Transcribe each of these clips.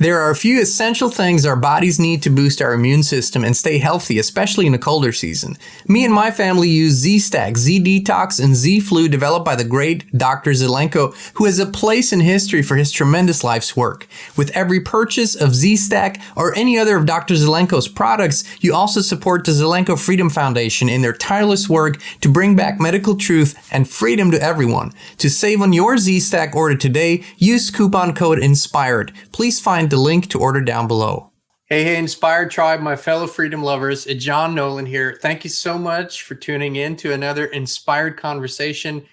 There are a few essential things our bodies need to boost our immune system and stay healthy, especially in the colder season. Me and my family use Z-Stack, Z-Detox, and Z-Flu developed by the great Dr. Zelenko, who has a place in history for his tremendous life's work. With every purchase of Z-Stack or any other of Dr. Zelenko's products, you also support the Zelenko Freedom Foundation in their tireless work to bring back medical truth and freedom to everyone. To save on your Z-Stack order today, use coupon code INSPIRED. Please find the link to order down below. Hey, Inspired Tribe, my fellow freedom lovers, it's Jean Nolan here. Thank you so much for tuning in to another inspired conversation.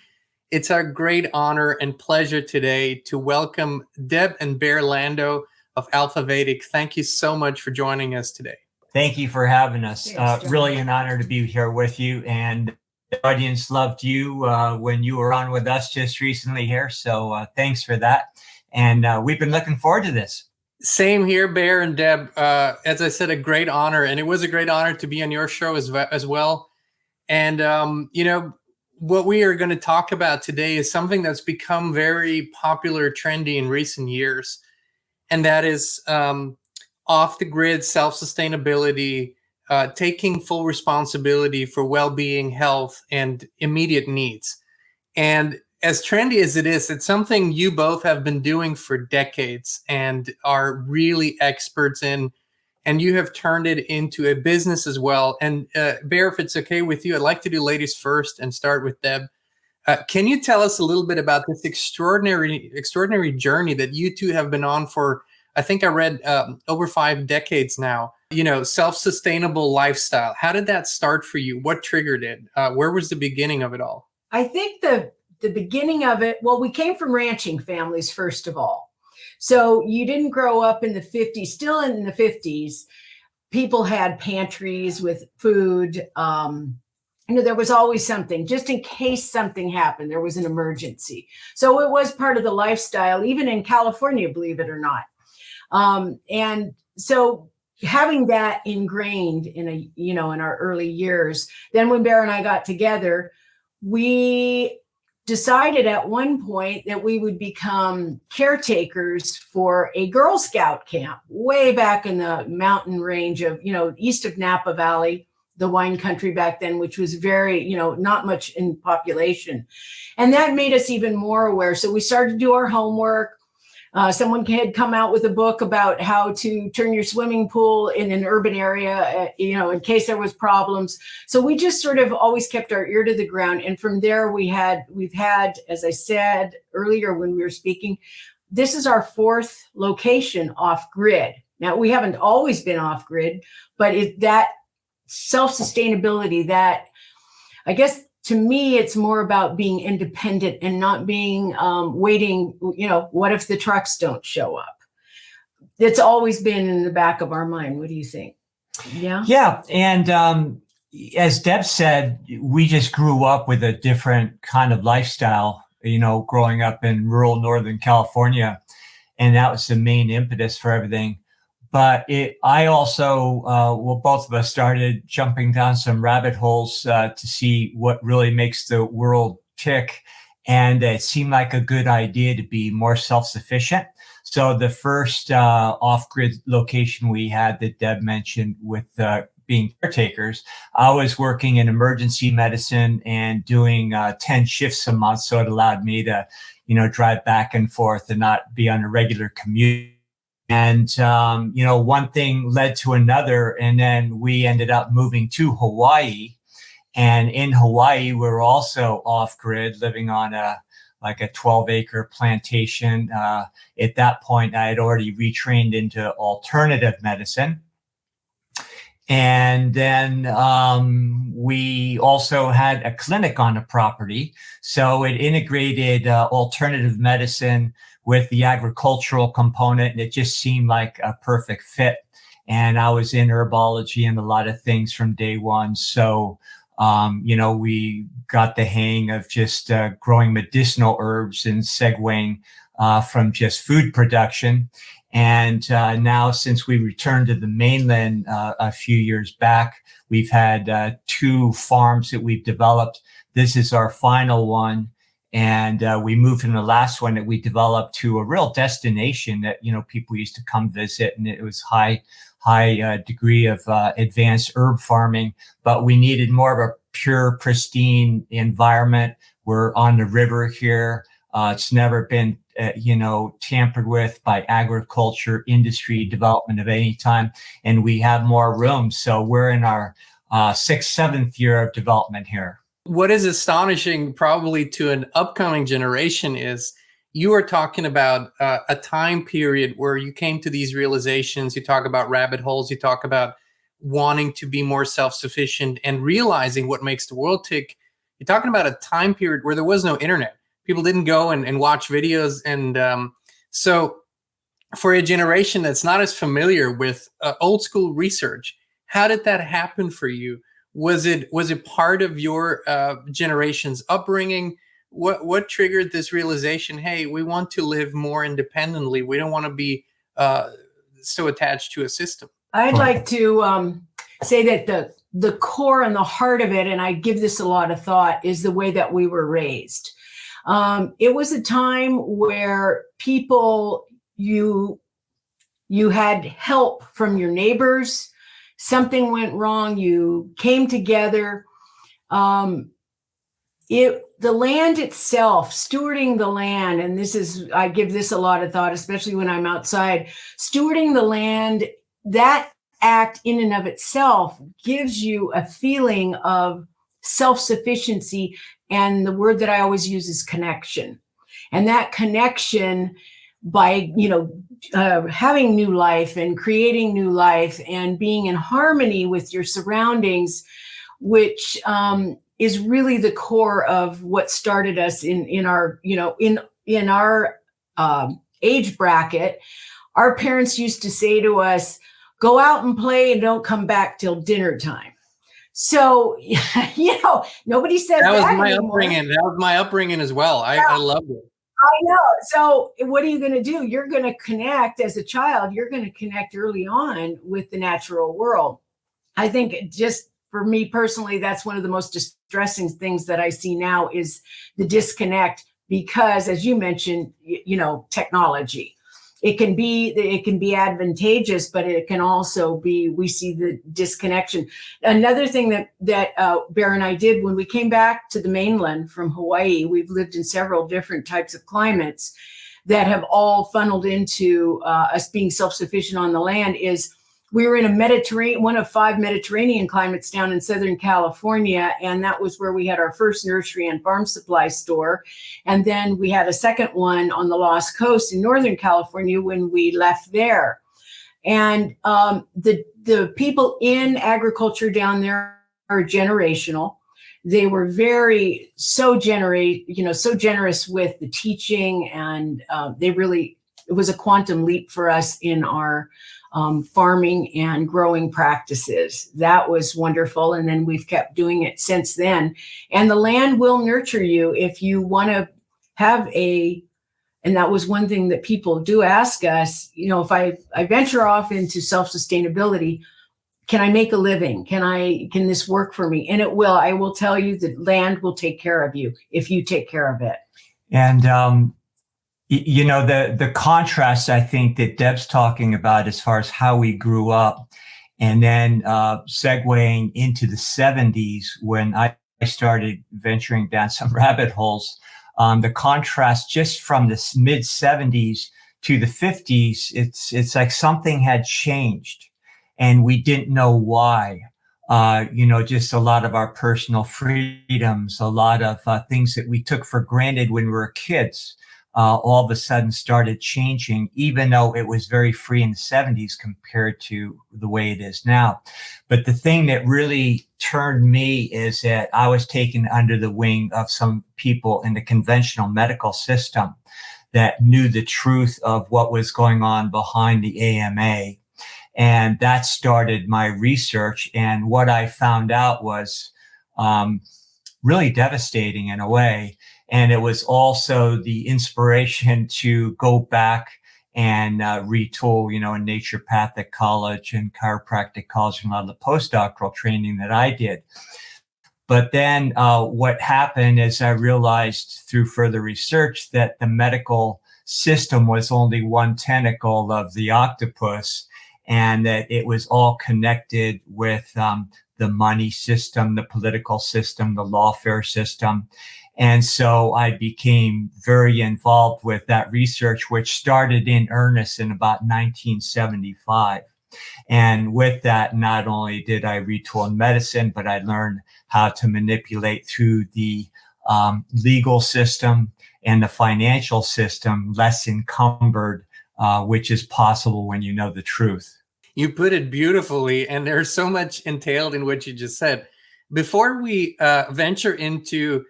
It's our great honor and pleasure today to welcome Deb and Barre Lando of Alfa Vedic. Thank you so much for joining us today. Thank you for having us. Really an honor to be here with you. And the audience loved you when you were on with us just recently here. So thanks for that. And we've been looking forward to this. Same here, Barre and Deb. As I said, a great honor. And it was a great honor to be on your show as well. And, what we are going to talk about today is something that's become very popular, trendy in recent years. And that is off-the-grid self-sustainability, taking full responsibility for well-being, health, and immediate needs. And as trendy as it is, it's something you both have been doing for decades and are really experts in, and you have turned it into a business as well. And Barre, if it's okay with you, I'd like to do ladies first and start with Deb. Can you tell us a little bit about this extraordinary journey that you two have been on for, I think I read over 5 decades now, self-sustainable lifestyle? How did that start for you? What triggered it? Where was the beginning of it all? I think the beginning of it, well, we came from ranching families, first of all. So you didn't grow up in the 50s. Still in the 50s, people had pantries with food. There was always something, just in case something happened, there was an emergency. So it was part of the lifestyle, even in California, believe it or not. And so having that ingrained in our early years, then when Barre and I got together, we decided at one point that we would become caretakers for a Girl Scout camp way back in the mountain range of, east of Napa Valley, the wine country back then, which was very, not much in population. And that made us even more aware. So we started to do our homework. Someone had come out with a book about how to turn your swimming pool in an urban area, in case there was problems. So we just sort of always kept our ear to the ground. And from there, we've had, as I said earlier when we were speaking, this is our 4th location off grid. Now, we haven't always been off grid, but that self-sustainability, that, I guess, to me, it's more about being independent and not being waiting, what if the trucks don't show up? It's always been in the back of our mind. What do you think? Yeah. Yeah. And as Deb said, we just grew up with a different kind of lifestyle, growing up in rural Northern California. And that was the main impetus for everything. But I also, both of us started jumping down some rabbit holes to see what really makes the world tick. And it seemed like a good idea to be more self-sufficient. So the first off-grid location we had that Deb mentioned with being caretakers, I was working in emergency medicine and doing 10 shifts a month. So it allowed me to, drive back and forth and not be on a regular commute. And, one thing led to another, and then we ended up moving to Hawaii. And in Hawaii, we were also off grid, living on a 12-acre plantation. At that point, I had already retrained into alternative medicine. And then we also had a clinic on the property. So it integrated alternative medicine with the agricultural component, and it just seemed like a perfect fit. And I was in herbology and a lot of things from day one. So, we got the hang of just growing medicinal herbs and segueing from just food production. And now, since we returned to the mainland a few years back, we've had 2 farms that we've developed. This is our final one. And we moved from the last one that we developed to a real destination that, people used to come visit, and it was high degree of advanced herb farming, but we needed more of a pure, pristine environment. We're on the river here. It's never been, tampered with by agriculture, industry, development of any time. And we have more rooms. So we're in our 6th, 7th year of development here. What is astonishing probably to an upcoming generation is you are talking about a time period where you came to these realizations. You talk about rabbit holes. You talk about wanting to be more self-sufficient and realizing what makes the world tick. You're talking about a time period where there was no internet. People didn't go and watch videos. And so for a generation that's not as familiar with old school research, how did that happen for you? Was it part of your generation's upbringing? What triggered this realization? Hey, we want to live more independently. We don't want to be so attached to a system. I'd like to say that the core and the heart of it, and I give this a lot of thought, is the way that we were raised. It was a time where people, you had help from your neighbors. Something went wrong, you came together. The land itself, stewarding the land, and I give this a lot of thought, especially when I'm outside, stewarding the land, that act in and of itself gives you a feeling of self-sufficiency. And the word that I always use is connection. And that connection, by having new life and creating new life and being in harmony with your surroundings, which is really the core of what started us in our age bracket. Our parents used to say to us, "Go out and play and don't come back till dinner time." So, nobody says that was my anymore. upbringing. That was my upbringing as well. I loved it. I know. So what are you going to do? You're going to connect as a child. You're going to connect early on with the natural world. I think just for me personally, that's one of the most distressing things that I see now is the disconnect, because as you mentioned, technology. It can be advantageous, but it can also be, we see the disconnection. Another thing that Barre and I did when we came back to the mainland from Hawaii, we've lived in several different types of climates that have all funneled into us being self-sufficient on the land, is we were in one of 5 Mediterranean climates down in Southern California. And that was where we had our first nursery and farm supply store. And then we had a second one on the Lost Coast in Northern California when we left there. And the people in agriculture down there are generational. They were so generous with the teaching, and it was a quantum leap for us in our farming and growing practices. That was wonderful. And then we've kept doing it since then. And the land will nurture you if you want to have and that was one thing that people do ask us, if I venture off into self-sustainability, can I make a living? Can this work for me? And it will. I will tell you that land will take care of you if you take care of it. And, the contrast, I think, that Deb's talking about as far as how we grew up, and then segueing into the 70s when I started venturing down some rabbit holes, the contrast just from the mid 70s to the 50s, it's like something had changed and we didn't know why. Just a lot of our personal freedoms, a lot of things that we took for granted when we were kids, all of a sudden started changing, even though it was very free in the 70s compared to the way it is now. But the thing that really turned me is that I was taken under the wing of some people in the conventional medical system that knew the truth of what was going on behind the AMA. And that started my research. And what I found out was really devastating in a way. And it was also the inspiration to go back and retool, in naturopathic college and chiropractic college and a lot of the postdoctoral training that I did. But then what happened is I realized through further research that the medical system was only one tentacle of the octopus, and that it was all connected with the money system, the political system, the lawfare system. And so I became very involved with that research, which started in earnest in about 1975. And with that, not only did I retool medicine, but I learned how to manipulate through the legal system and the financial system, less encumbered, which is possible when you know the truth. You put it beautifully, and there's so much entailed in what you just said. Before we venture into,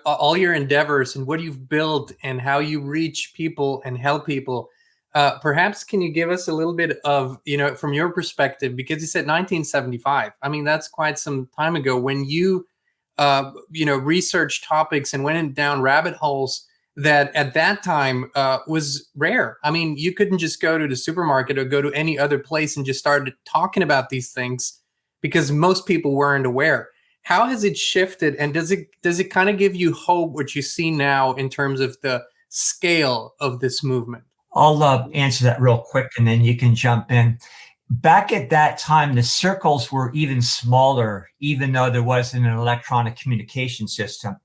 all your endeavors and what you've built and how you reach people and help people, perhaps can you give us a little bit of, from your perspective, because you said 1975. I mean, that's quite some time ago when you, researched topics and went down rabbit holes that at that time was rare. I mean, you couldn't just go to the supermarket or go to any other place and just start talking about these things because most people weren't aware. How has it shifted, and does it kind of give you hope what you see now in terms of the scale of this movement? I'll answer that real quick, and then you can jump in. Back at that time, the circles were even smaller, even though there wasn't an electronic communication system.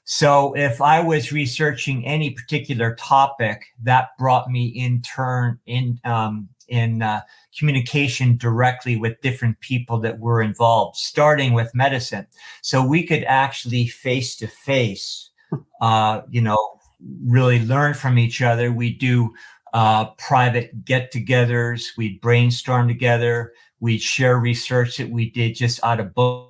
So if I was researching any particular topic, that brought me in communication directly with different people that were involved, starting with medicine. So we could actually face to face, really learn from each other. We do private get-togethers. We'd brainstorm together. We'd share research that we did just out of book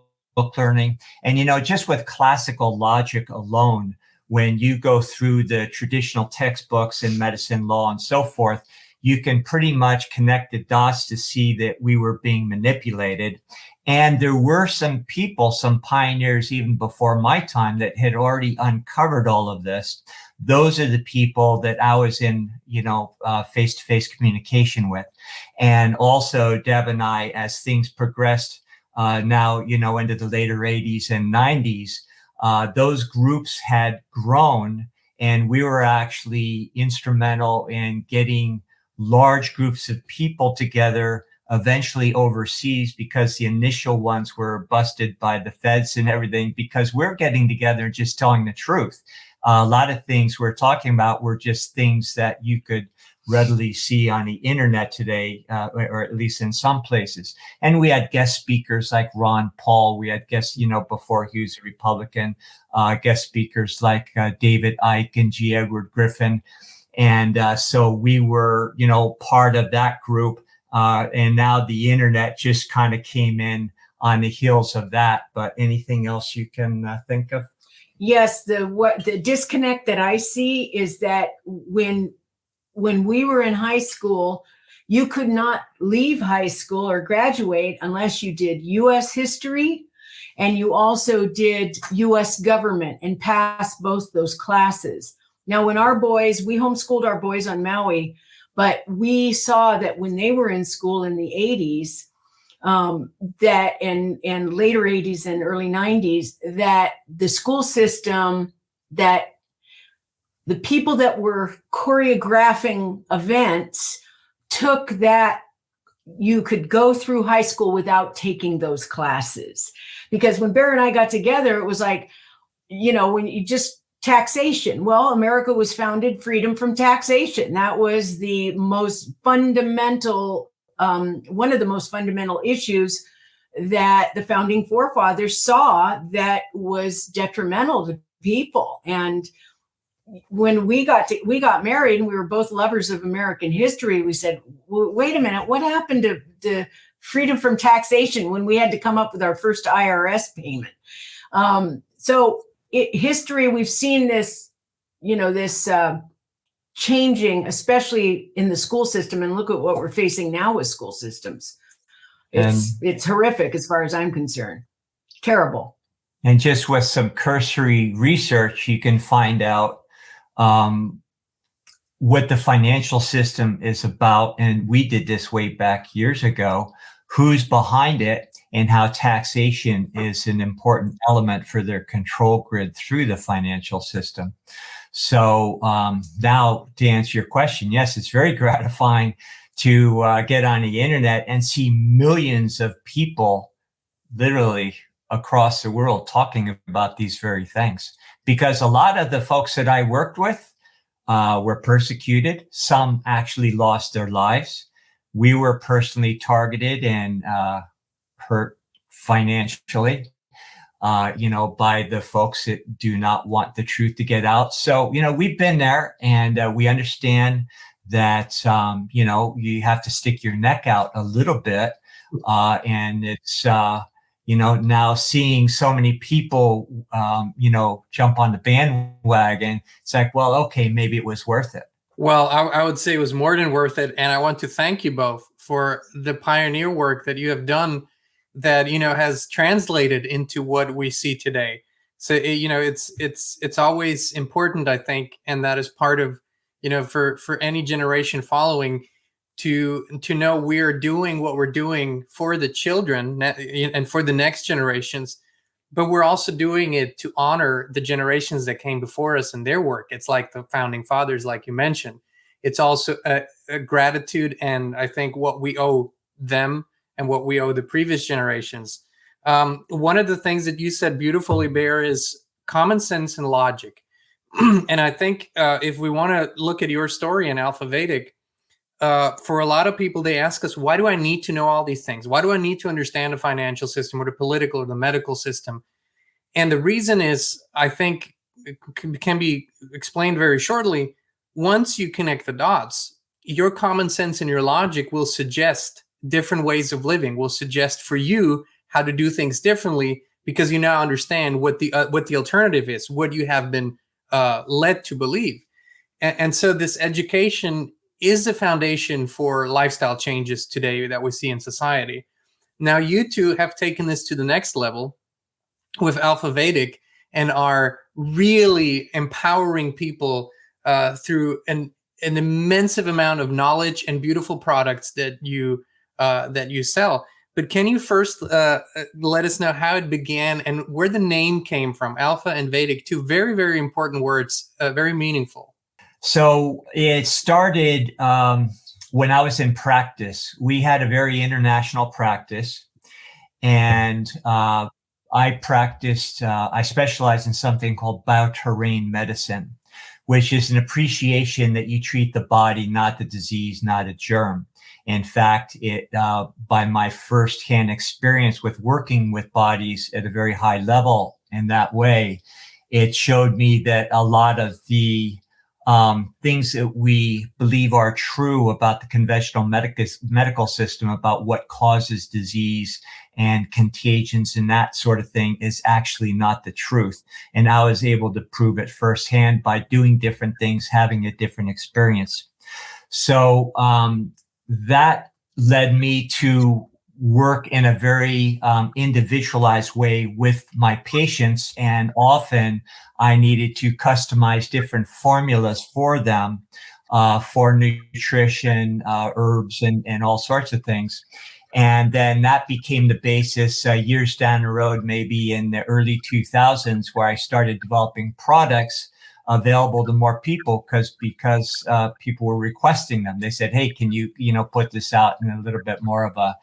learning. And, just with classical logic alone, when you go through the traditional textbooks in medicine, law, and so forth, you can pretty much connect the dots to see that we were being manipulated. And there were some people, some pioneers even before my time that had already uncovered all of this. Those are the people that I was in, face-to-face communication with. And also Deb and I, as things progressed now, into the later 80s and 90s, those groups had grown, and we were actually instrumental in getting large groups of people together, eventually overseas, because the initial ones were busted by the feds and everything, because we're getting together and just telling the truth. A lot of things we're talking about were just things that you could readily see on the internet today, or at least in some places. And we had guest speakers like Ron Paul. We had guests, before he was a Republican, guest speakers like David Icke and G. Edward Griffin. And so we were, part of that group. And now the internet just kind of came in on the heels of that. But anything else you can think of? Yes, the disconnect that I see is that when we were in high school, you could not leave high school or graduate unless you did U.S. history, and you also did U.S. government and passed both those classes. Now, when we homeschooled our boys on Maui, but we saw that when they were in school in the 80s, that and later 80s and early 90s, that the school system, that the people that were choreographing events took that you could go through high school without taking those classes. Because when Barre and I got together, it was like, when you just taxation. Well, America was founded freedom from taxation. That was the most fundamental, one of the most fundamental issues that the founding forefathers saw that was detrimental to people. And when we got married and we were both lovers of American history, we said, well, wait a minute, what happened to freedom from taxation when we had to come up with our first IRS payment? History, we've seen this, this changing, especially in the school system. And look at what we're facing now with school systems. It's horrific as far as I'm concerned. Terrible. And just with some cursory research, you can find out what the financial system is about. And we did this way back years ago, who's behind it. and how taxation is an important element for their control grid through the financial system. So now to answer your question, yes, it's very gratifying to get on the internet and see millions of people literally across the world talking about these very things. Because a lot of the folks that I worked with were persecuted. Some actually lost their lives. We were personally targeted and hurt financially, by the folks that do not want the truth to get out. So, we've been there, and we understand that, you have to stick your neck out a little bit. And it's, now seeing so many people, jump on the bandwagon, it's like, well, okay, maybe it was worth it. Well, I would say it was more than worth it. And I want to thank you both for the pioneer work that you have done that, has translated into what we see today. So, it's always important, I think, and that is part of, for any generation following to know we are doing what we're doing for the children and for the next generations, but we're also doing it to honor the generations that came before us and their work. It's like the founding fathers, like you mentioned. It's also a gratitude, and I think what we owe them and what we owe the previous generations. One of the things that you said beautifully, Bear, is common sense and logic. And I think if we want to look at your story in Alfa Vedic, for a lot of people, they ask us, why do I need to know all these things? Why do I need to understand the financial system or the political or the medical system? And the reason is, I think, it can be explained very shortly. Once you connect the dots, your common sense and your logic will suggest different ways of living, will suggest for you how to do things differently, because you now understand what the alternative is, what you have been led to believe. And so this education is the foundation for lifestyle changes today that we see in society. Now, you two have taken this to the next level with Alfa Vedic and are really empowering people through an immense amount of knowledge and beautiful products that you sell. But can you first let us know how it began and where the name came from? Alfa and Vedic, two very, very important words, very meaningful. So it started when I was in practice. We had a very international practice, and I specialized in something called bioterrain medicine, which is an appreciation that you treat the body, not the disease, not a germ. In fact, by my firsthand experience with working with bodies at a very high level in that way, it showed me that a lot of the things that we believe are true about the conventional medical system, about what causes disease and contagions and that sort of thing, is actually not the truth. And I was able to prove it firsthand by doing different things, having a different experience. So that led me to work in a very individualized way with my patients, and often I needed to customize different formulas for them for nutrition, herbs, and all sorts of things. And then that became the basis years down the road, maybe in the early 2000s, where I started developing products available to more people because people were requesting them. They said, hey, can you put this out in a little bit more of a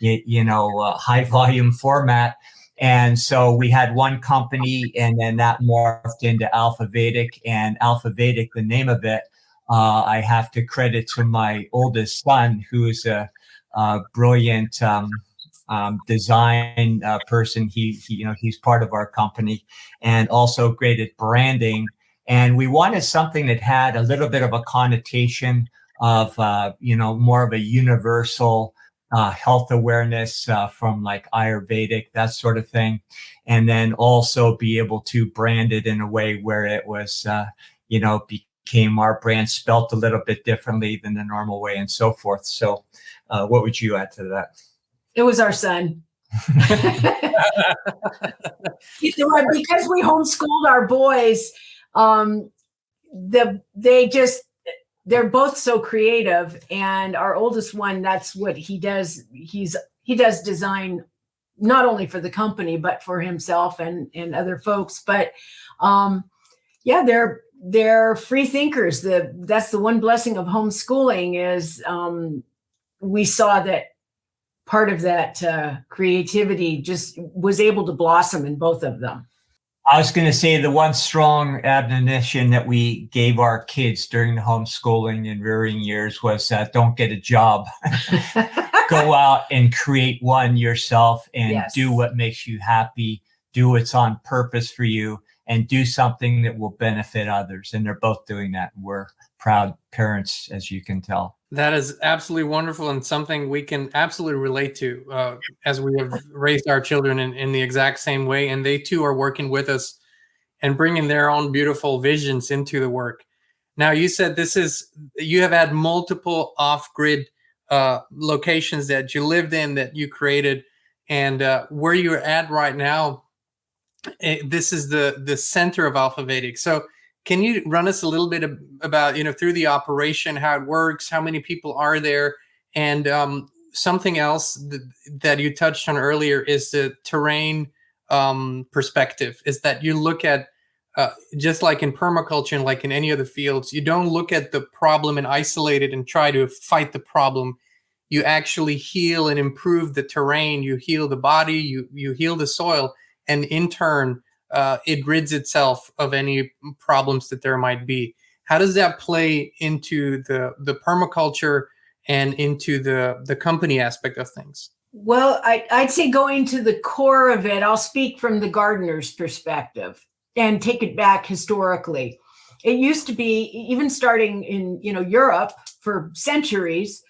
high volume format. And so we had one company, and then that morphed into Alfa Vedic. And Alfa Vedic, the name of it, I have to credit to my oldest son, who is a brilliant design person. He's part of our company and also great at branding. And we wanted something that had a little bit of a connotation of, more of a universal health awareness from like Ayurvedic, that sort of thing. And then also be able to brand it in a way where it was, became our brand, spelt a little bit differently than the normal way, and so forth. So what would you add to that? It was our son. Because we homeschooled our boys, they're both so creative, and our oldest one, that's what he does. He does design not only for the company, but for himself and other folks. But yeah, they're free thinkers. That's the one blessing of homeschooling is we saw that part of that creativity just was able to blossom in both of them. I was going to say the one strong admonition that we gave our kids during the homeschooling and rearing years was don't get a job. Go out and create one yourself and do what makes you happy. Do what's on purpose for you and do something that will benefit others. And they're both doing that. We're proud parents, as you can tell. That is absolutely wonderful and something we can absolutely relate to as we have raised our children in the exact same way. And they too are working with us and bringing their own beautiful visions into the work. Now, you said you have had multiple off-grid locations that you lived in, that you created, and where you're at right now, this is the center of Alfa Vedic. So can you run us a little bit about, through the operation, how it works, how many people are there? And something else that you touched on earlier is the terrain perspective, is that you look at, just like in permaculture and like in any other fields, you don't look at the problem and isolate it and try to fight the problem. You actually heal and improve the terrain. You heal the body, you heal the soil, and in turn, it rids itself of any problems that there might be. How does that play into the permaculture and into the company aspect of things? Well, I'd say going to the core of it, I'll speak from the gardener's perspective and take it back historically. It used to be, even starting in Europe for centuries,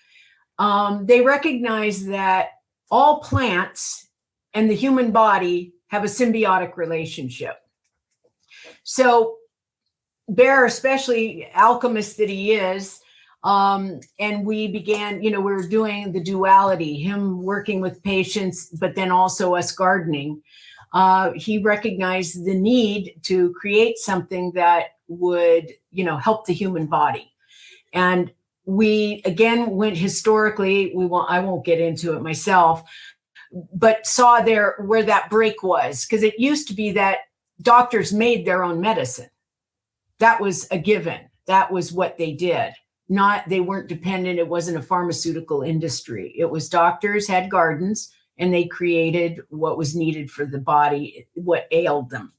they recognized that all plants and the human body have a symbiotic relationship. So Barre, especially alchemist that he is, and we began, we were doing the duality, him working with patients, but then also us gardening. He recognized the need to create something that would, help the human body. And we, again, went historically, I won't get into it myself, but saw there where that break was, because it used to be that doctors made their own medicine. That was a given. That was what they did. They weren't dependent. It wasn't a pharmaceutical industry. It was doctors had gardens and they created what was needed for the body, what ailed them,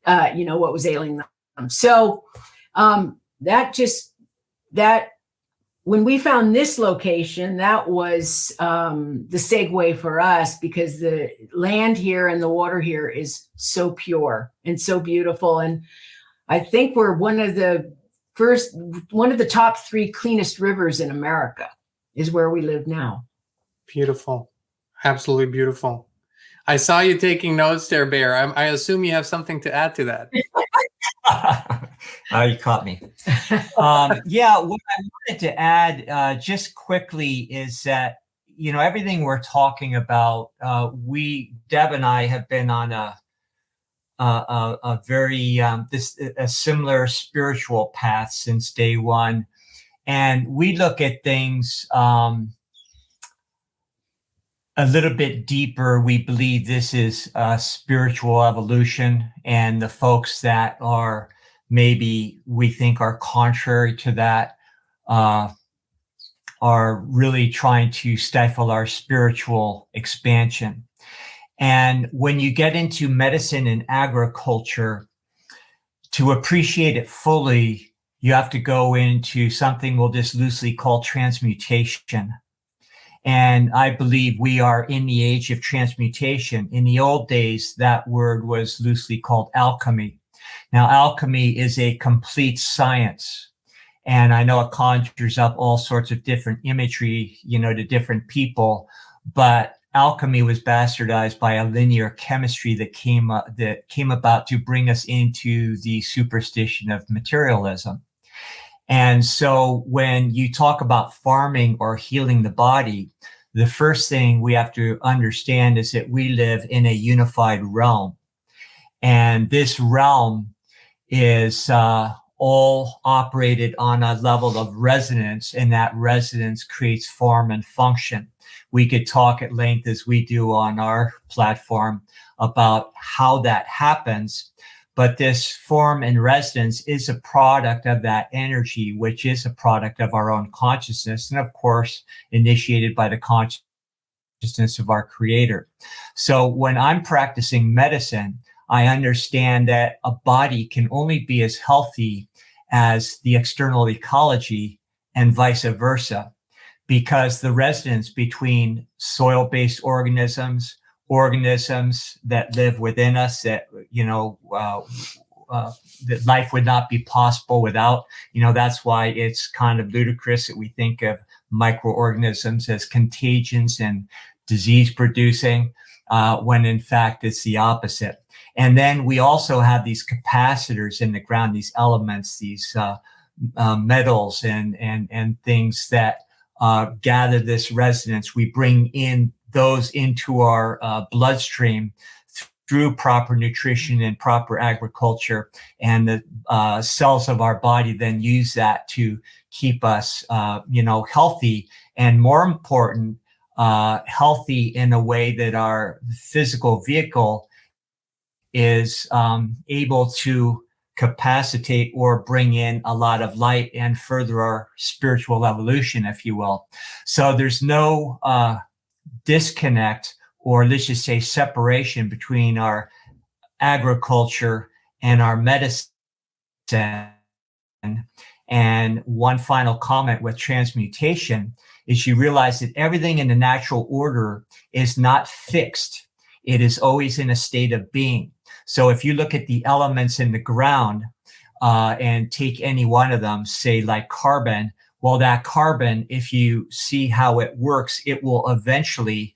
what was ailing them. So when we found this location, that was the segue for us, because the land here and the water here is so pure and so beautiful. And I think we're one of the top 3 cleanest rivers in America is where we live now. Beautiful. Absolutely beautiful. I saw you taking notes there, Barre. I assume you have something to add to that. You caught me. Yeah, what I wanted to add just quickly is that, everything we're talking about, Deb and I have been on a very a similar spiritual path since day one, and we look at things a little bit deeper. We believe this is a spiritual evolution, and the folks that are maybe we think are contrary to that are really trying to stifle our spiritual expansion. And when you get into medicine and agriculture, to appreciate it fully, you have to go into something we'll just loosely call transmutation. And I believe we are in the age of transmutation. In the old days, that word was loosely called alchemy. Now, alchemy is a complete science. And I know it conjures up all sorts of different imagery, to different people, but alchemy was bastardized by a linear chemistry that came about to bring us into the superstition of materialism. And so when you talk about farming or healing the body, the first thing we have to understand is that we live in a unified realm. And this realm is all operated on a level of resonance, and that resonance creates form and function. We could talk at length, as we do on our platform, about how that happens. But this form and resonance is a product of that energy, which is a product of our own consciousness, and of course, initiated by the consciousness of our creator. So when I'm practicing medicine, I understand that a body can only be as healthy as the external ecology and vice versa, because the resonance between soil-based organisms that live within us, that, that life would not be possible without, that's why it's kind of ludicrous that we think of microorganisms as contagions and disease producing, when in fact it's the opposite. And then we also have these capacitors in the ground, these elements, these metals and things that gather this resonance. We bring in those into our bloodstream through proper nutrition and proper agriculture, and the cells of our body then use that to keep us, healthy, and more important, healthy in a way that our physical vehicle is able to capacitate or bring in a lot of light and further our spiritual evolution, if you will. So there's no disconnect, or let's just say separation, between our agriculture and our medicine. And one final comment with transmutation is you realize that everything in the natural order is not fixed. It is always in a state of being. So if you look at the elements in the ground and take any one of them, say like carbon, well, that carbon, if you see how it works, it will eventually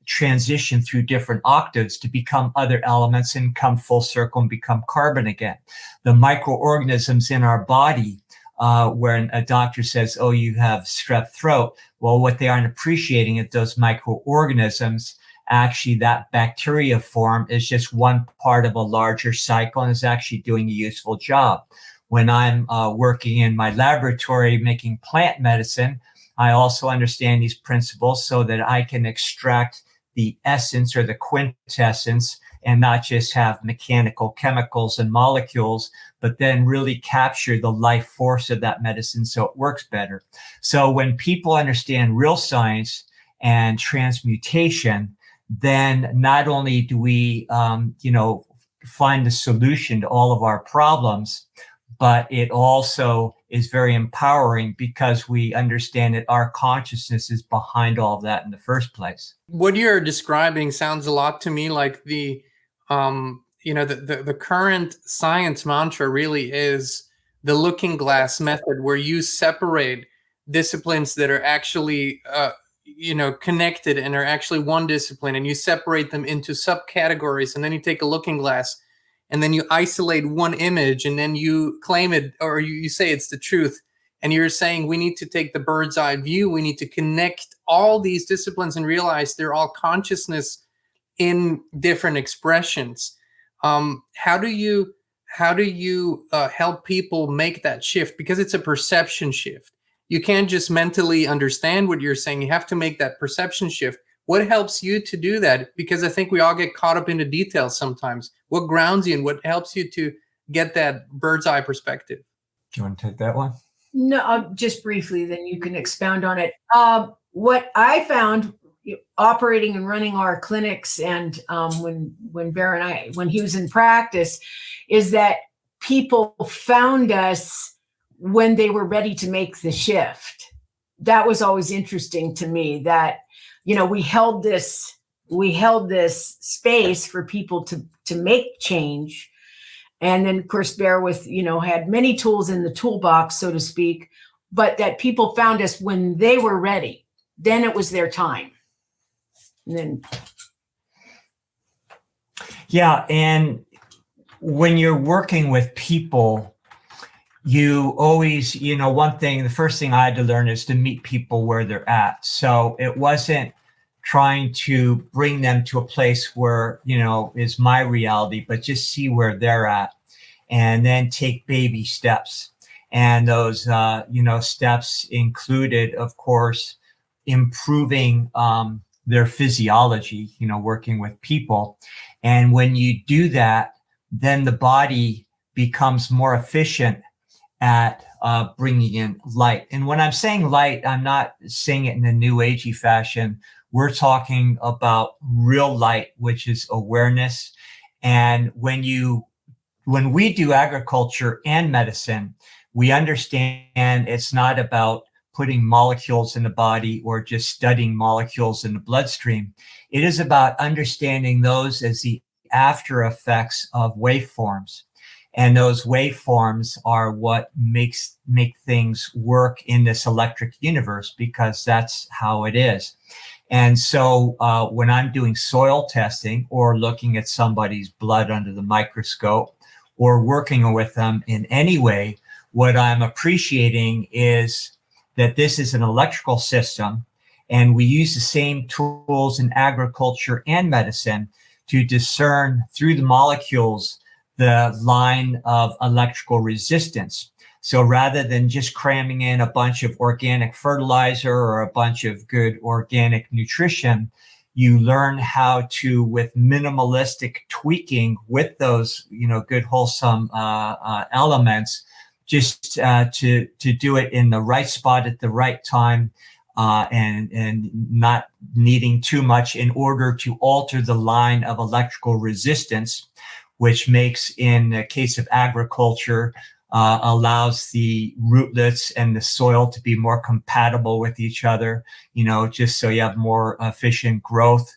transition through different octaves to become other elements and come full circle and become carbon again. The microorganisms in our body, when a doctor says, oh, you have strep throat, well, what they aren't appreciating is those microorganisms, actually that bacteria form is just one part of a larger cycle and is actually doing a useful job. When I'm working in my laboratory making plant medicine, I also understand these principles so that I can extract the essence or the quintessence and not just have mechanical chemicals and molecules, but then really capture the life force of that medicine so it works better. So when people understand real science and transmutation, then not only do we, find the solution to all of our problems, but it also is very empowering because we understand that our consciousness is behind all of that in the first place. What you're describing sounds a lot to me like the current science mantra really is the looking glass method, where you separate disciplines that are actually connected and are actually one discipline, and you separate them into subcategories, and then you take a looking glass and then you isolate one image and then you claim it, or you say it's the truth. And you're saying we need to take the bird's eye view. We need to connect all these disciplines and realize they're all consciousness in different expressions. How do you help people make that shift? Because it's a perception shift. You can't just mentally understand what you're saying. You have to make that perception shift. What helps you to do that? Because I think we all get caught up in the details sometimes. What grounds you and what helps you to get that bird's eye perspective? Do you want to take that one? No, just briefly, then you can expound on it. What I found operating and running our clinics, and when Barre and when he was in practice, is that people found us when they were ready to make the shift. That was always interesting to me, that, we held this space for people to make change. And then of course, Barre had many tools in the toolbox, so to speak, but that people found us when they were ready. Then it was their time. And then. Yeah. And when you're working with people, you always, the first thing I had to learn is to meet people where they're at. So it wasn't trying to bring them to a place where, is my reality, but just see where they're at. and then take baby steps. And those, steps included, of course, improving their physiology, working with people. And when you do that, then the body becomes more efficient at bringing in light. And when I'm saying light, I'm not saying it in a new agey fashion. We're talking about real light, which is awareness. And when we do agriculture and medicine, we understand it's not about putting molecules in the body or just studying molecules in the bloodstream. It is about understanding those as the after effects of waveforms. And those waveforms are what make things work in this electric universe, because that's how it is. And so when I'm doing soil testing or looking at somebody's blood under the microscope or working with them in any way, what I'm appreciating is that this is an electrical system, and we use the same tools in agriculture and medicine to discern through the molecules the line of electrical resistance. So rather than just cramming in a bunch of organic fertilizer or a bunch of good organic nutrition, you learn how to, with minimalistic tweaking with those, good wholesome elements, just to do it in the right spot at the right time, and not needing too much in order to alter the line of electrical resistance, which makes, in the case of agriculture, allows the rootlets and the soil to be more compatible with each other, just so you have more efficient growth.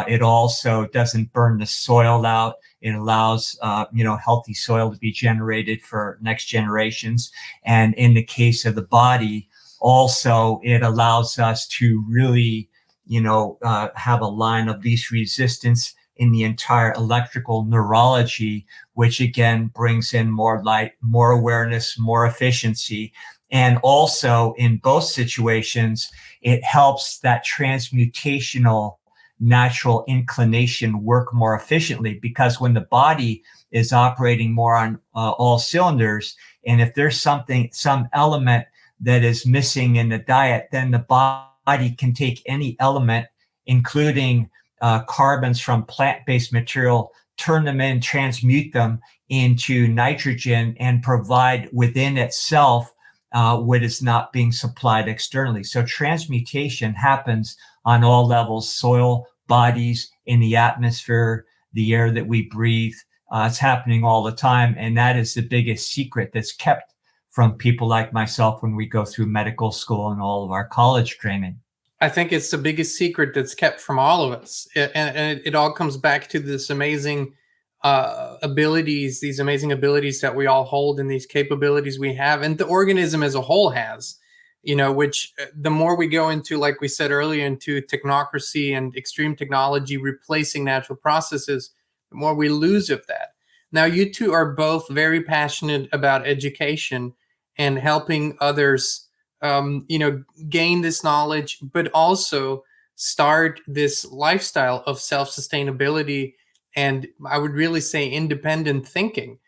It also doesn't burn the soil out. It allows, healthy soil to be generated for next generations. And in the case of the body, also, it allows us to really, have a line of least resistance in the entire electrical neurology, which again brings in more light, more awareness, more efficiency. And also in both situations, it helps that transmutational natural inclination work more efficiently, because when the body is operating more on all cylinders, and if there's some element that is missing in the diet, then the body can take any element, including carbons from plant-based material, turn them in, transmute them into nitrogen, and provide within itself what is not being supplied externally. So transmutation happens on all levels: soil, bodies, in the atmosphere, the air that we breathe. It's happening all the time. And that is the biggest secret that's kept from people like myself when we go through medical school and all of our college training. I think it's the biggest secret that's kept from all of us. And it all comes back to this amazing abilities that we all hold, and these capabilities we have, and the organism as a whole has, which the more we go into, like we said earlier, into technocracy and extreme technology replacing natural processes, the more we lose of that. Now, you two are both very passionate about education and helping others gain this knowledge, but also start this lifestyle of self-sustainability, and I would really say independent thinking.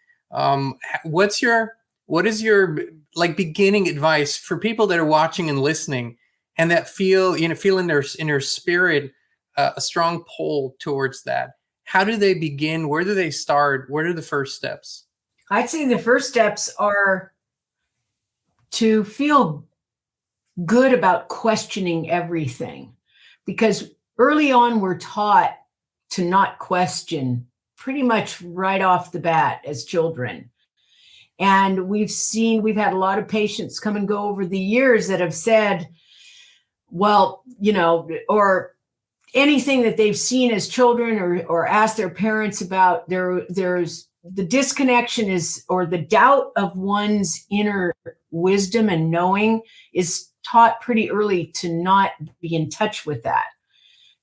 What is your beginning advice for people that are watching and listening, and that feel in their spirit a strong pull towards that? How do they begin? Where do they start? What are the first steps? I'd say the first steps are to feel good about questioning everything, because early on we're taught to not question pretty much right off the bat as children. And we've had a lot of patients come and go over the years that have said, well, or anything that they've seen as children or asked their parents about, there's the disconnection or the doubt of one's inner wisdom and knowing is taught pretty early to not be in touch with that.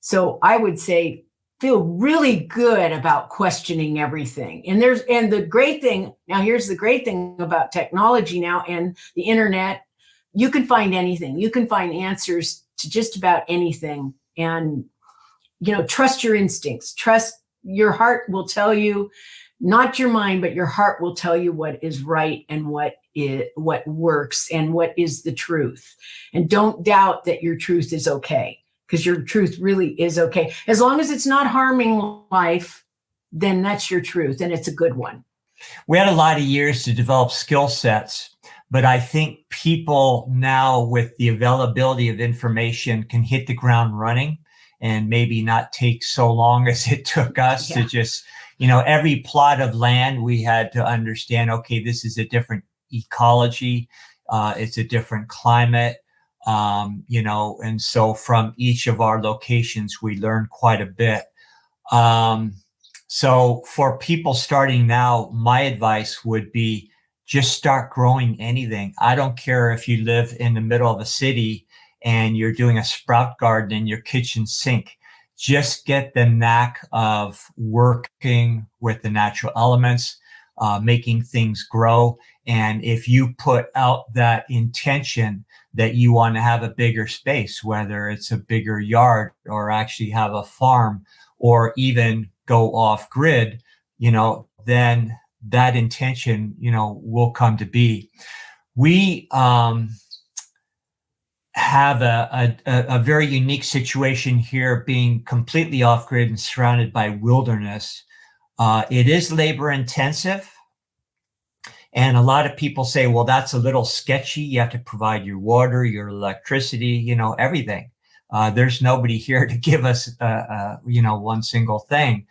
So I would say feel really good about questioning everything. And the great thing, now here's the great thing about technology now and the internet, you can find anything. You can find answers to just about anything. And, trust your instincts. Trust your heart will tell you, not your mind, but your heart will tell you what is right and what works and what is the truth. And don't doubt that your truth is okay, because your truth really is okay. As long as it's not harming life, then that's your truth, and it's a good one. We had a lot of years to develop skill sets, but I think people now, with the availability of information, can hit the ground running and maybe not take so long as it took us to just, every plot of land we had to understand, okay, this is a different ecology, it's a different climate, and so from each of our locations, we learned quite a bit. So for people starting now, my advice would be just start growing anything. I don't care if you live in the middle of a city and you're doing a sprout garden in your kitchen sink. Just get the knack of working with the natural elements, making things grow. And if you put out that intention that you want to have a bigger space, whether it's a bigger yard or actually have a farm or even go off grid, then that intention, will come to be. We have a very unique situation here, being completely off grid and surrounded by wilderness. It is labor intensive. And a lot of people say, well, that's a little sketchy. You have to provide your water, your electricity, everything. There's nobody here to give us, one single thing.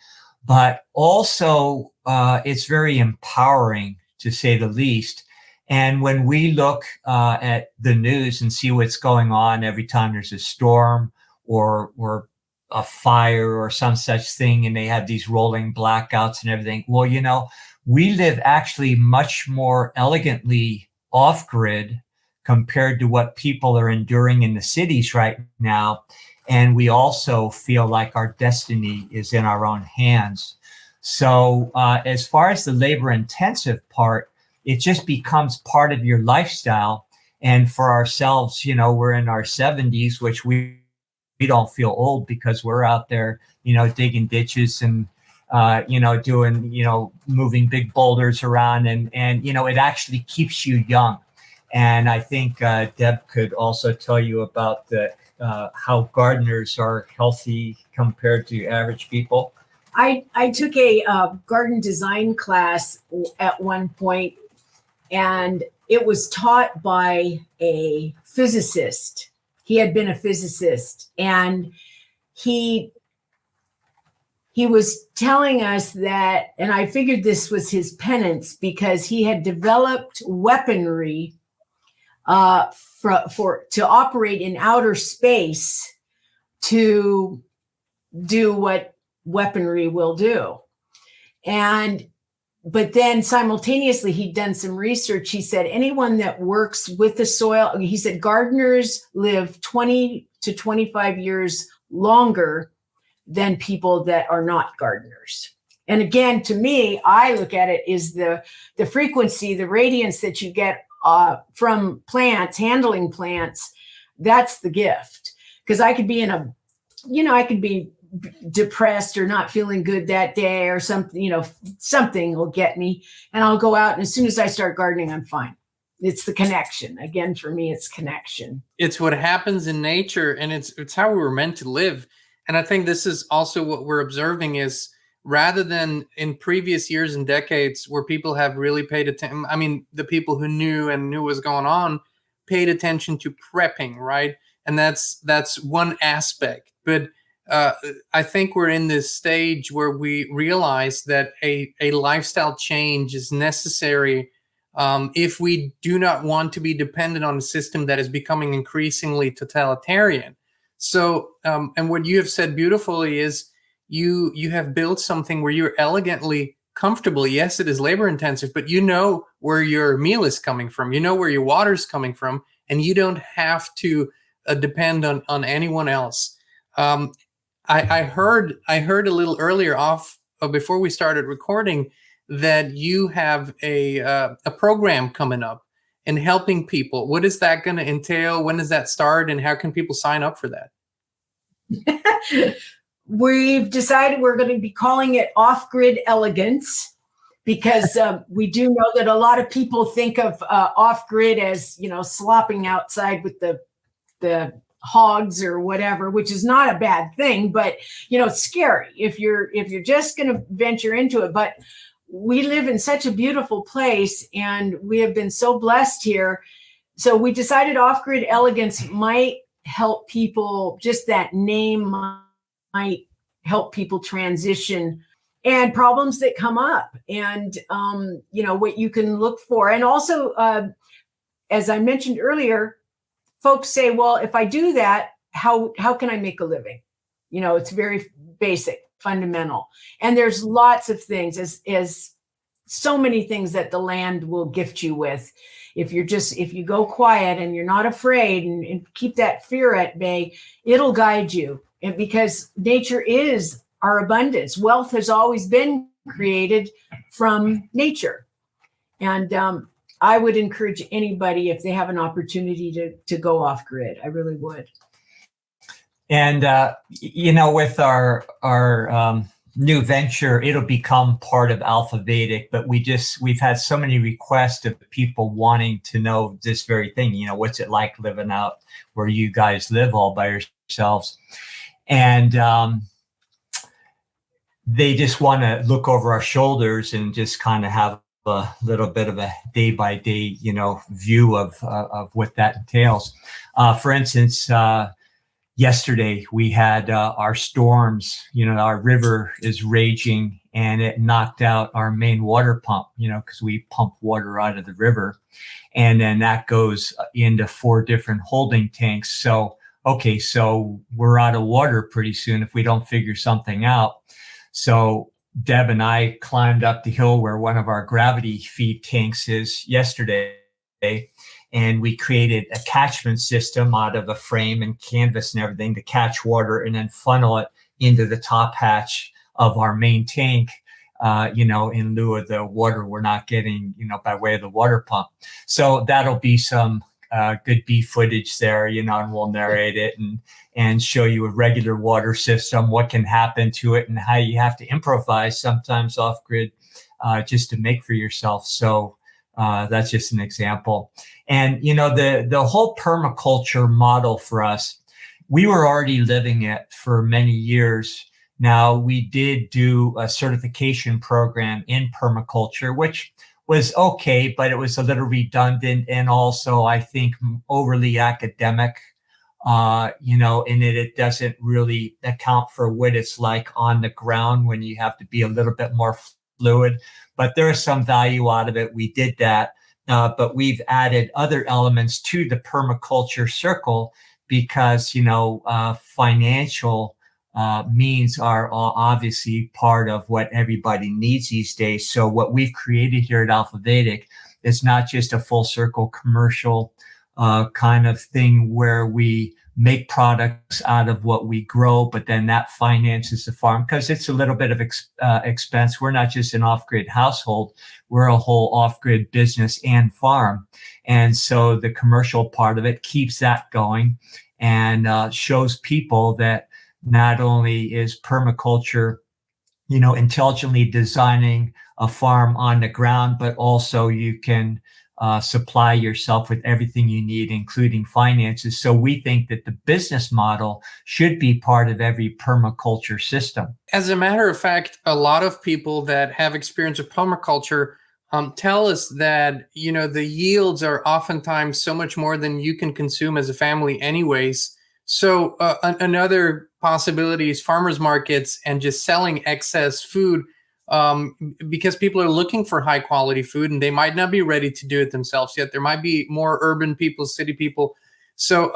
But also, it's very empowering, to say the least. And when we look at the news and see what's going on every time there's a storm or a fire or some such thing, and they have these rolling blackouts and everything, well, we live actually much more elegantly off-grid compared to what people are enduring in the cities right now. And we also feel like our destiny is in our own hands. So as far as the labor-intensive part, it just becomes part of your lifestyle. And for ourselves, we're in our 70s, which we don't feel old because we're out there, digging ditches and, doing, moving big boulders around. And it actually keeps you young. And I think Deb could also tell you about how gardeners are healthy compared to average people. I took a garden design class at one point, and it was taught by a physicist. He had been a physicist, and he was telling us that, and I figured this was his penance, because he had developed weaponry to operate in outer space to do what weaponry will do. But then simultaneously, he'd done some research. He said anyone that works with the soil, he said gardeners live 20 to 25 years longer than people that are not gardeners. And again, to me, I look at it is the frequency, the radiance that you get from plants, handling plants. That's the gift. Because I could be I could be depressed or not feeling good that day or something, something will get me, and I'll go out, and as soon as I start gardening, I'm fine. It's the connection. Again, for me, it's connection. It's what happens in nature, and it's how we were meant to live. And I think this is also what we're observing is, rather than in previous years and decades where people have really paid attention, I mean, the people who knew what was going on paid attention to prepping, right? And that's one aspect. But I think we're in this stage where we realize that a lifestyle change is necessary if we do not want to be dependent on a system that is becoming increasingly totalitarian. So, and what you have said beautifully is you have built something where you're elegantly comfortable. Yes, it is labor intensive, but you know where your meal is coming from. You know where your water is coming from, and you don't have to depend on anyone else. I heard a little earlier before we started recording that you have a program coming up and helping people. What is that going to entail? When does that start, and how can people sign up for that? We've decided we're going to be calling it Off-Grid Elegance. because we do know that a lot of people think of off-grid as, slopping outside with the hogs or whatever, which is not a bad thing, but it's scary if you're just going to venture into it. But we live in such a beautiful place, and we have been so blessed here. So we decided off-grid elegance might help people, just that name might help people transition and problems that come up, and what you can look for. And also, as I mentioned earlier, folks say, well, if I do that, how can I make a living? It's very basic, fundamental. And there's lots of things, as so many things that the land will gift you with. If you go quiet and you're not afraid and keep that fear at bay, it'll guide you. And because nature is our abundance, wealth has always been created from nature. And I would encourage anybody, if they have an opportunity, to go off grid. I really would. And with our new venture, it'll become part of Alfa Vedic. But we've had so many requests of people wanting to know this very thing. What's it like living out where you guys live all by yourselves? And they just want to look over our shoulders and just kind of have a little bit of a day by day, view of what that entails. For instance, yesterday we had our storms. Our river is raging, and it knocked out our main water pump. Because we pump water out of the river, and then that goes into 4 different holding tanks. So we're out of water pretty soon if we don't figure something out. So Deb and I climbed up the hill where one of our gravity feed tanks is yesterday, and we created a catchment system out of a frame and canvas and everything to catch water and then funnel it into the top hatch of our main tank, in lieu of the water we're not getting, by way of the water pump. So that'll be some good bee footage there, and we'll narrate it and show you a regular water system, what can happen to it, and how you have to improvise sometimes off grid just to make for yourself. So that's just an example. And the whole permaculture model for us, we were already living it for many years. Now, we did do a certification program in permaculture, which was okay, but it was a little redundant and also, I think, overly academic, and it doesn't really account for what it's like on the ground when you have to be a little bit more fluid. But there is some value out of it. We did that, but we've added other elements to the permaculture circle because, financial means are obviously part of what everybody needs these days. So what we've created here at Alfa Vedic is not just a full circle commercial kind of thing where we make products out of what we grow, but then that finances the farm because it's a little bit of expense. We're not just an off-grid household. We're a whole off-grid business and farm. And so the commercial part of it keeps that going and shows people that not only is permaculture, intelligently designing a farm on the ground, but also you can supply yourself with everything you need, including finances. So we think that the business model should be part of every permaculture system. As a matter of fact, a lot of people that have experience with permaculture tell us that, the yields are oftentimes so much more than you can consume as a family anyways. So another possibility is farmers markets and just selling excess food because people are looking for high quality food and they might not be ready to do it themselves yet. There might be more urban people, city people. So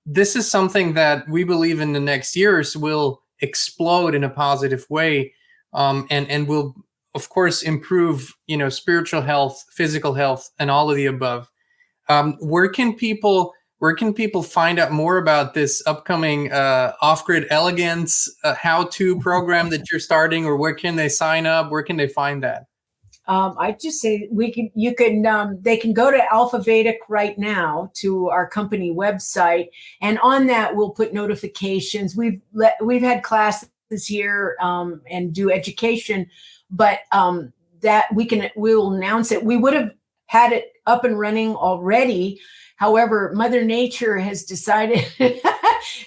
this is something that we believe in the next years will explode in a positive way and will, of course, improve, spiritual health, physical health, and all of the above. Where can people find out more about this upcoming off-grid elegance how-to program that you're starting, or where can they sign up? Where can they find that? I just say they can go to Alfa Vedic right now to our company website, and on that we'll put notifications. We've had classes here and do education, but that we'll announce it. We would have had it up and running already. However, Mother Nature has decided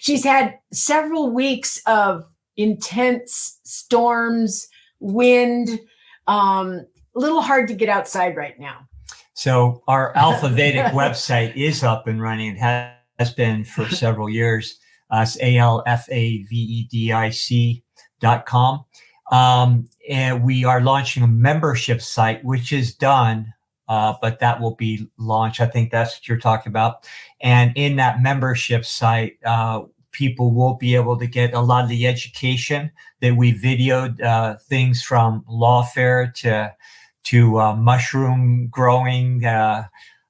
she's had several weeks of intense storms, wind, a little hard to get outside right now. So our Alfa Vedic website is up and running. It has been for several years. It's alfavedic.com. And we are launching a membership site, which is done, but that will be launched. I think that's what you're talking about. And in that membership site, people will be able to get a lot of the education that we videoed, things from lawfare to mushroom growing,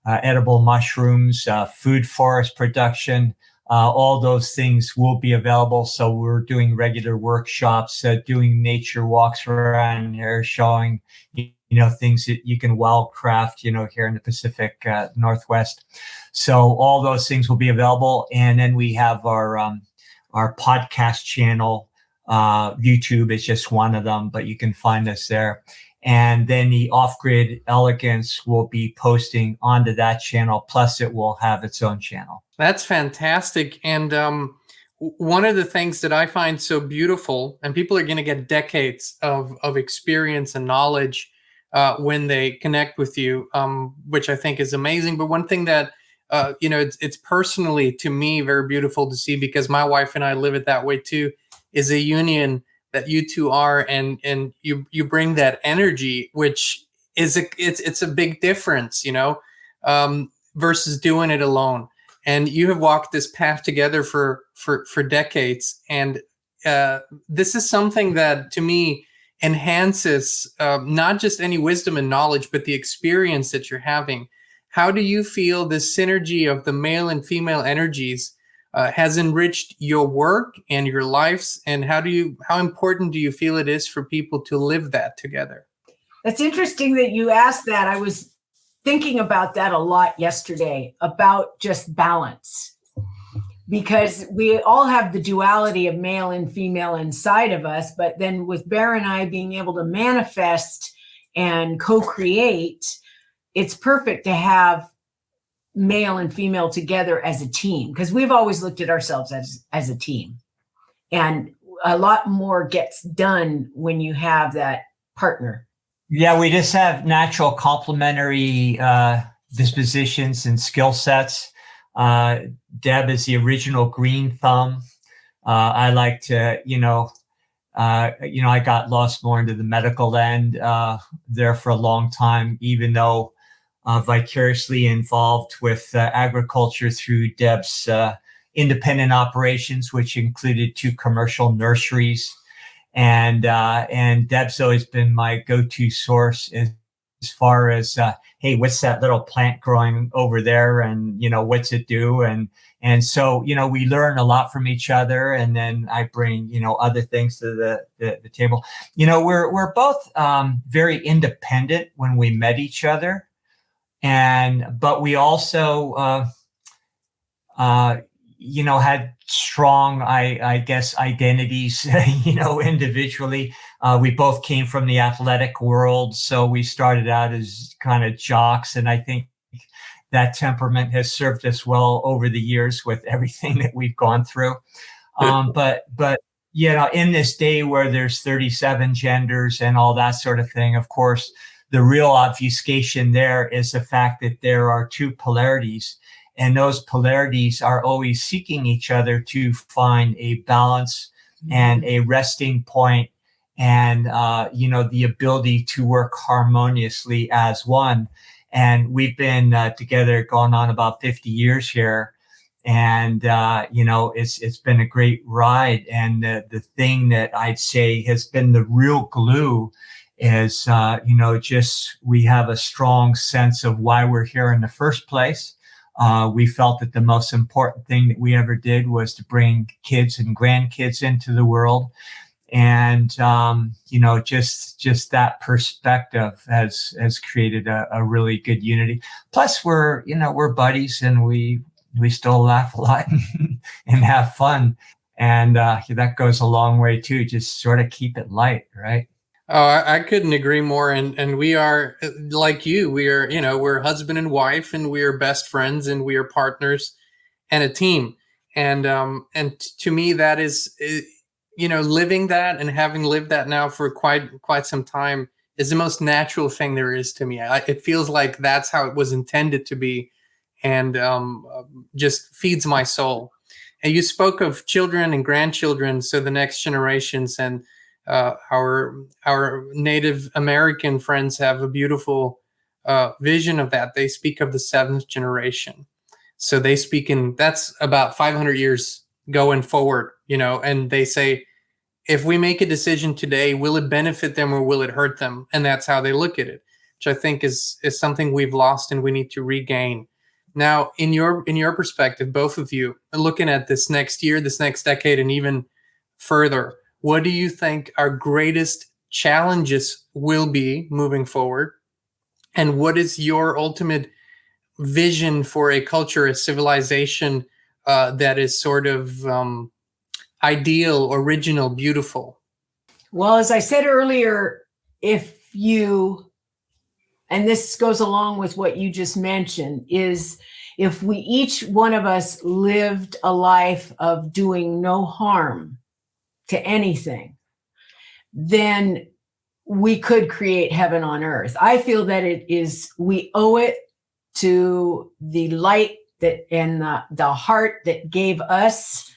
edible mushrooms, food forest production. All those things will be available. So we're doing regular workshops, doing nature walks around here, showing, things that you can wildcraft, here in the Pacific Northwest. So all those things will be available. And then we have our podcast channel. YouTube is just one of them, but you can find us there. And then the Off-Grid Elegance will be posting onto that channel. Plus it will have its own channel. That's fantastic. And one of the things that I find so beautiful, and people are going to get decades of experience and knowledge when they connect with you, which I think is amazing. But one thing that, it's personally to me very beautiful to see, because my wife and I live it that way too, is a union that you two are, and you bring that energy, which is it's a big difference, versus doing it alone. And you have walked this path together for decades, and this is something that to me enhances not just any wisdom and knowledge, but the experience that you're having. How do you feel the synergy of the male and female energies has enriched your work and your lives, and how important do you feel it is for people to live that together? That's interesting that you asked that. I was thinking about that a lot yesterday, about just balance, because we all have the duality of male and female inside of us. But then with Barre and I being able to manifest and co-create, it's perfect to have male and female together as a team, because we've always looked at ourselves as a team, and a lot more gets done when you have that partner. Yeah, we just have natural complementary dispositions and skill sets. Deb is the original green thumb. I like to, I got lost more into the medical end there for a long time, even though vicariously involved with agriculture through Deb's independent operations, which included 2 commercial nurseries. And Deb's always been my go-to source as far as, hey, what's that little plant growing over there? And, what's it do? And so, we learn a lot from each other. And then I bring, other things to the table. We're both very independent when we met each other. But we also, had strong, I guess, identities, individually. We both came from the athletic world. So we started out as kind of jocks. And I think that temperament has served us well over the years with everything that we've gone through. But in this day where there's 37 genders and all that sort of thing, of course, the real obfuscation there is the fact that there are 2 polarities, and those polarities are always seeking each other to find a balance and a resting point, and the ability to work harmoniously as one. And we've been together going on about 50 years here, and it's been a great ride. And the thing that I'd say has been the real glue is, just we have a strong sense of why we're here in the first place. We felt that the most important thing that we ever did was to bring kids and grandkids into the world. And, just that perspective has created a really good unity. Plus we're buddies, and we still laugh a lot and have fun. And that goes a long way too. Just sort of keep it light, right? Oh, I couldn't agree more. And we are like you. We are, we're husband and wife, and we are best friends, and we are partners and a team. And to me, that is, living that and having lived that now for quite some time is the most natural thing there is to me. It feels like that's how it was intended to be, and just feeds my soul. And you spoke of children and grandchildren, so the next generations, and our Native American friends have a beautiful vision of that. They speak of the seventh generation, so they speak that's about 500 years going forward, and they say, if we make a decision today, will it benefit them or will it hurt them? And that's how they look at it, which I think is something we've lost and we need to regain. Now, in your perspective, both of you looking at this next year, this next decade, and even further, what do you think our greatest challenges will be moving forward? And what is your ultimate vision for a culture, a civilization that is sort of ideal, original, beautiful? Well, as I said earlier, and this goes along with what you just mentioned, is if we each one of us lived a life of doing no harm to anything, then we could create heaven on earth. I feel that we owe it to the light and the heart that gave us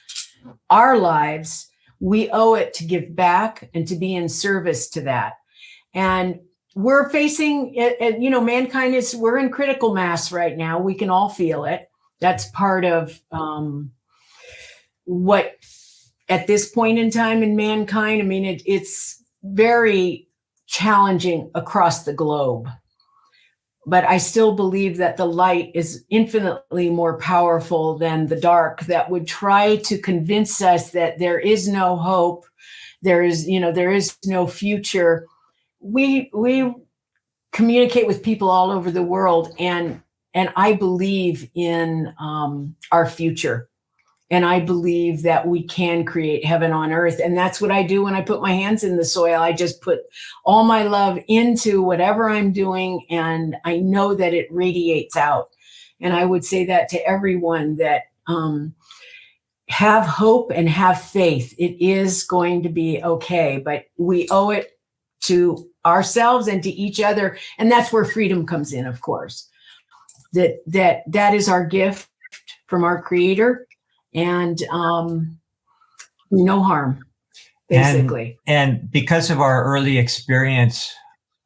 our lives. We owe it to give back and to be in service to that. And we're facing it, mankind we're in critical mass right now. We can all feel it. That's part of what at this point in time in mankind, it's very challenging across the globe. But I still believe that the light is infinitely more powerful than the dark that would try to convince us that there is no hope. There is no future. We communicate with people all over the world, and I believe in our future. And I believe that we can create heaven on earth. And that's what I do when I put my hands in the soil. I just put all my love into whatever I'm doing, and I know that it radiates out. And I would say that to everyone, that have hope and have faith. It is going to be okay, but we owe it to ourselves and to each other. And that's where freedom comes in, of course. That is our gift from our Creator. And no harm, basically. And because of our early experience,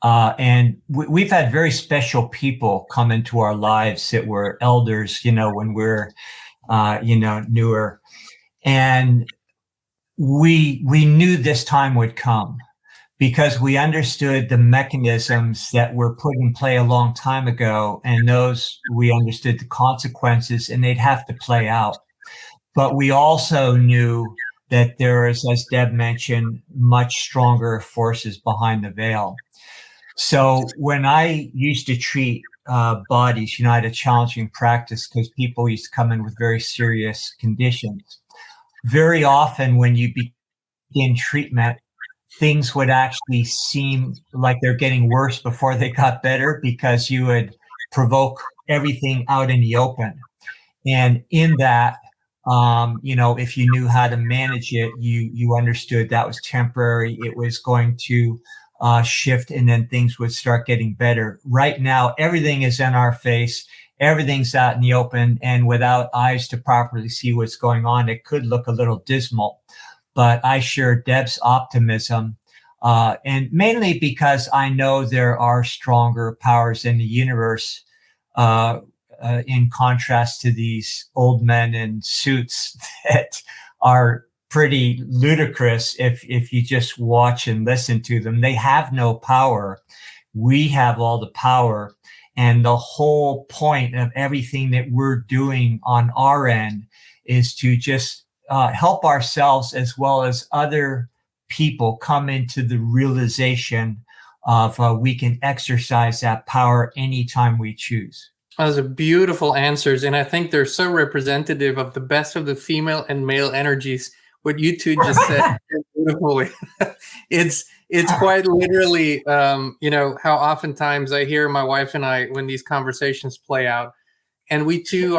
and we've had very special people come into our lives that were elders, when we're, newer. And we knew this time would come because we understood the mechanisms that were put in play a long time ago, and we understood the consequences, and they'd have to play out. But we also knew that there is, as Deb mentioned, much stronger forces behind the veil. So when I used to treat bodies, I had a challenging practice because people used to come in with very serious conditions. Very often when you begin treatment, things would actually seem like they're getting worse before they got better, because you would provoke everything out in the open. And in that, if you knew how to manage it, you understood that was temporary. It was going to shift, and then things would start getting better. Right now, everything is in our face. Everything's out in the open, and without eyes to properly see what's going on, it could look a little dismal. But I share Deb's optimism, and mainly because I know there are stronger powers in the universe, in contrast to these old men in suits that are pretty ludicrous if you just watch and listen to them. They have no power. We have all the power. And the whole point of everything that we're doing on our end is to just help ourselves as well as other people come into the realization of we can exercise that power anytime we choose. Those are beautiful answers, and I think they're so representative of the best of the female and male energies what you two just said beautifully. It's quite literally, how oftentimes I hear my wife and I when these conversations play out, and we too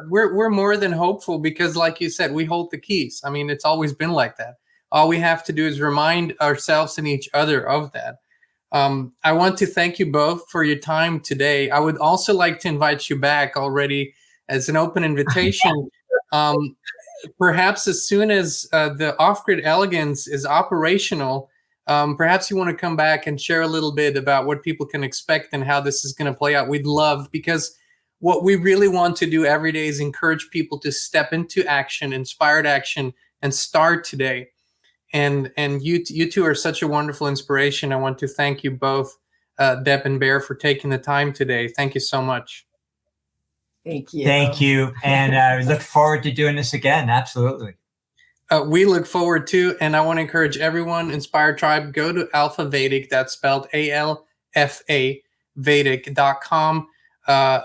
we're more than hopeful because, like you said, we hold the keys. I mean, it's always been like that. All we have to do is remind ourselves and each other of that. I want to thank you both for your time today. I would also like to invite you back already as an open invitation. Perhaps as soon as the Off-Grid Elegance is operational, perhaps you want to come back and share a little bit about what people can expect and how this is going to play out. We'd love, because what we really want to do every day is encourage people to step into action, inspired action, and start today. And you two are such a wonderful inspiration. I want to thank you both, Deb and Bear, for taking the time today. Thank you so much. Thank you. Thank you. And I look forward to doing this again. Absolutely. We look forward to, and I want to encourage everyone, Inspired Tribe, go to Alfa Vedic, that's spelled ALFA, Vedic.com.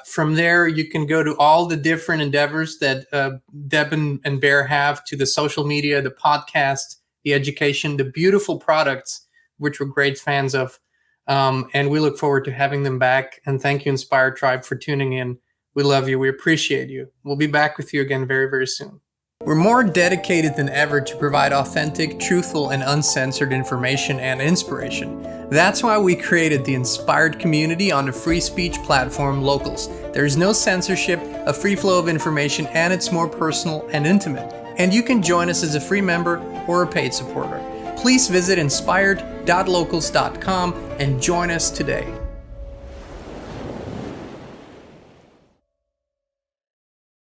From there, you can go to all the different endeavors that Deb and Bear have, to the social media, the podcast, the education, the beautiful products, which we're great fans of. And we look forward to having them back. And thank you, Inspired Tribe, for tuning in. We love you. We appreciate you. We'll be back with you again very, very soon. We're more dedicated than ever to provide authentic, truthful, and uncensored information and inspiration. That's why we created the Inspired community on the free speech platform Locals. There's no censorship, a free flow of information, and it's more personal and intimate. And you can join us as a free member or a paid supporter. Please visit inspired.locals.com and join us today.